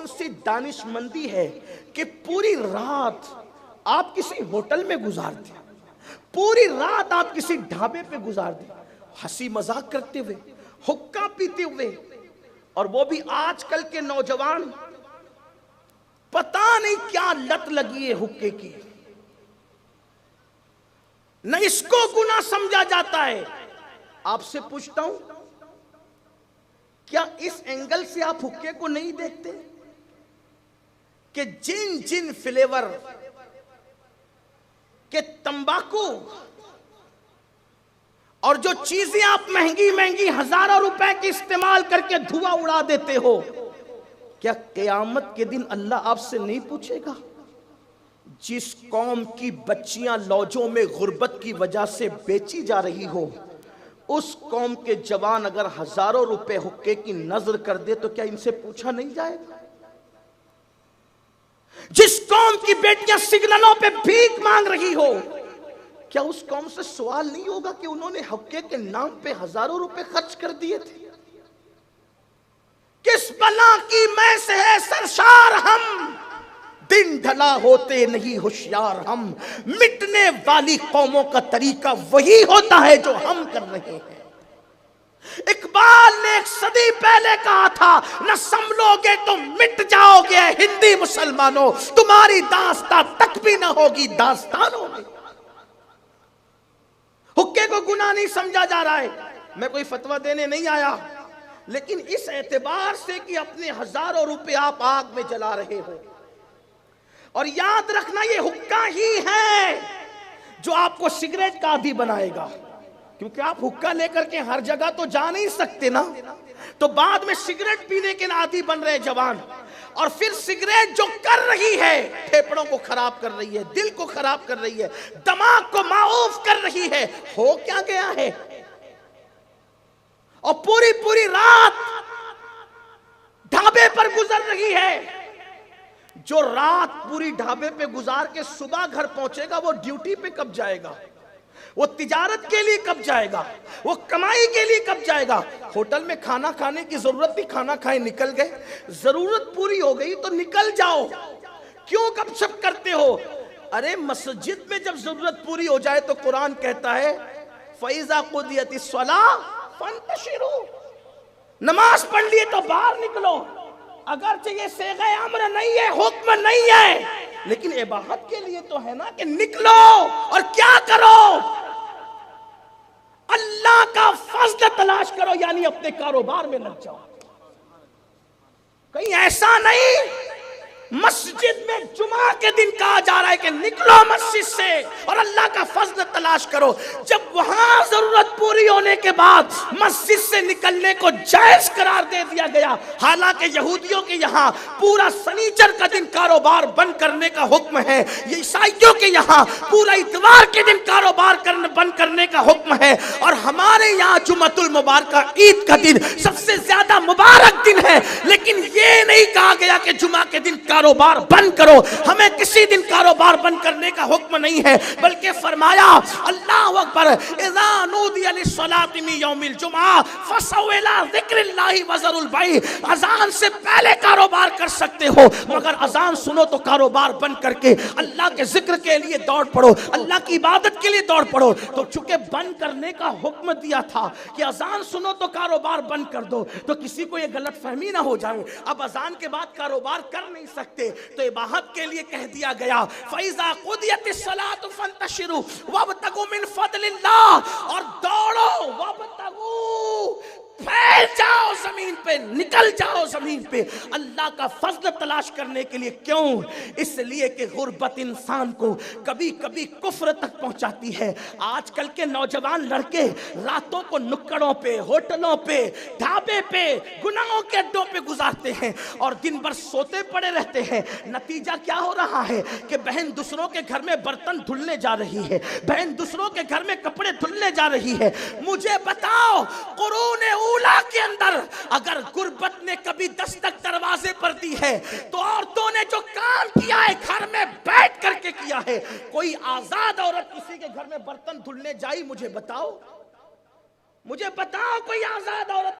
کون سی دانشمندی ہے کہ پوری رات آپ کسی ہوٹل میں گزار دیں، پوری رات آپ کسی ڈھابے پہ گزار دیں، ہنسی مذاق کرتے ہوئے، حقہ پیتے ہوئے. اور وہ بھی آج کل کے نوجوان پتہ نہیں کیا لت لگی ہے حقے کی، نہ اس کو گناہ سمجھا جاتا ہے. آپ سے پوچھتا ہوں، کیا اس اینگل سے آپ حقے کو نہیں دیکھتے کہ جن جن فلیور کہ تمباکو اور جو چیزیں آپ مہنگی مہنگی ہزاروں روپے کی استعمال کر کے دھواں اڑا دیتے ہو، کیا قیامت کے دن اللہ آپ سے نہیں پوچھے گا؟ جس قوم کی بچیاں لوجوں میں غربت کی وجہ سے بیچی جا رہی ہو، اس قوم کے جوان اگر ہزاروں روپے حقے کی نظر کر دے تو کیا ان سے پوچھا نہیں جائے گا؟ جس قوم کی بیٹیاں سگنلوں پہ بھیک مانگ رہی ہو، کیا اس قوم سے سوال نہیں ہوگا کہ انہوں نے حقے کے نام پہ ہزاروں روپے خرچ کر دیے تھے؟ کس بلا کی میں سے ہے سرشار ہم، دن ڈھلا ہوتے نہیں ہوشیار ہم. مٹنے والی قوموں کا طریقہ وہی ہوتا ہے جو ہم کر رہے ہیں. اقبال نے ایک صدی پہلے کہا تھا، نہ سنبھلو گے تو مٹ جاؤ گے ہندی مسلمانوں، تمہاری داستان تک بھی نہ ہوگی داستانوں میں. حقے کو گناہ نہیں سمجھا جا رہا ہے. میں کوئی فتویٰ دینے نہیں آیا، لیکن اس اعتبار سے کہ اپنے ہزاروں روپے آپ آگ میں جلا رہے ہو. اور یاد رکھنا یہ حقہ ہی ہے جو آپ کو سگریٹ کا عادی بنائے گا، کیونکہ آپ حقہ لے کر کے ہر جگہ تو جا نہیں سکتے نا. تو بعد میں سگریٹ پینے کے عادی بن رہے جوان، اور پھر سگریٹ جو کر رہی ہے پھیپڑوں کو خراب کر رہی ہے، دل کو خراب کر رہی ہے، دماغ کو معوف کر رہی ہے. ہو کیا گیا ہے؟ اور پوری پوری رات ڈھابے پر گزر رہی ہے. جو رات پوری ڈھابے پہ گزار کے صبح گھر پہنچے گا وہ ڈیوٹی پہ کب جائے گا؟ وہ تجارت کے لیے کب جائے گا؟ وہ کمائی کے لیے کب جائے گا؟ ہوٹل میں کھانا کھانے کی ضرورت تھی، کھانا کھائے نکل گئے. ضرورت پوری ہو گئی تو نکل جاؤ، کیوں گپ شپ کرتے ہو؟ ارے مسجد میں جب ضرورت پوری ہو جائے تو قرآن کہتا ہے فَإِذَا قُضِيَتِ الصَّلَاةُ فَانْتَشِرُوا، نماز پڑھ لیے تو باہر نکلو. اگرچہ یہ صیغہ امر نہیں ہے، حکم نہیں ہے، لیکن اباحت کے لیے تو ہے نا کہ نکلو. اور کیا کرو؟ اللہ کا فضل تلاش کرو، یعنی اپنے کاروبار میں لگ جاؤ. کہیں ایسا نہیں مسجد میں جمعہ کے دن کہا جا رہا ہے کہ نکلو مسجد سے اور اللہ کا فضل تلاش کرو. جب وہاں ضرورت پوری ہونے کے بعد مسجد سے نکلنے کو جائز قرار دے دیا گیا، حالانکہ یہودیوں کے یہاں پورا سنیچر کا دن کاروبار بند کرنے کا حکم ہے، یہ عیسائیوں کے یہاں پورا اتوار کے دن کاروبار بند کرنے کا حکم ہے، اور ہمارے یہاں جمعۃ المبارکہ عید کا دن سب سے زیادہ مبارک دن ہے. لیکن یہ نہیں کہا گیا کہ جمعہ کے دن کاروبار بند کرو. ہمیں کسی دن کاروبار بند کرنے کا حکم نہیں ہے، بلکہ فرمایا اللہ اکبر اذا نودی للصلاۃ من یوم الجمعہ فسعوا الی ذکر اللہ وذروا البیع. اذان سے پہلے کاروبار کر سکتے ہو، مگر اذان سنو تو کاروبار بند کر کے اللہ کے ذکر کے لیے دوڑ پڑو، اللہ کی عبادت کے لیے دوڑ پڑو. تو چونکہ بند کرنے کا حکم دیا تھا کہ اذان سنو تو کاروبار بند کر دو، تو کسی کو یہ غلط فہمی نہ ہو جائے اب اذان کے بعد کاروبار کر نہیں سکتے، تو اباحت کے لیے کہہ دیا گیا فَإِذَا قُضِيَتِ الصَّلَاةُ فَانْتَشِرُوا وَابْتَغُوا مِنْ فَضْلِ اللَّهِ، اور دوڑو، وَابْتَغُوا، پھیل جاؤ زمین پہ، نکل جاؤ زمین پہ اللہ کا فضل تلاش کرنے کے لیے. کیوں؟ اس لیے کہ غربت انسان کو کبھی کبھی کفر تک پہنچاتی ہے. آج کل کے نوجوان لڑکے راتوں کو نکڑوں پہ، ہوٹلوں پہ، ڈھابے پہ، گناہوں کے اڈوں پہ گزارتے ہیں اور دن بھر سوتے پڑے رہتے ہیں. نتیجہ کیا ہو رہا ہے کہ بہن دوسروں کے گھر میں برتن دھلنے جا رہی ہے، بہن دوسروں کے گھر میں کپڑے دھلنے جا رہی ہے. مجھے بتاؤ قرون اولا کے اندر اگر غربت نے کبھی دستک دروازے پر دی ہے تو عورتوں نے جو کام کیا ہے گھر میں بیٹھ کر کے کیا ہے. کوئی آزاد عورت کسی کے گھر میں برتن دھلنے جائی؟ مجھے بتاؤ، مجھے بتاؤ کوئی آزاد عورت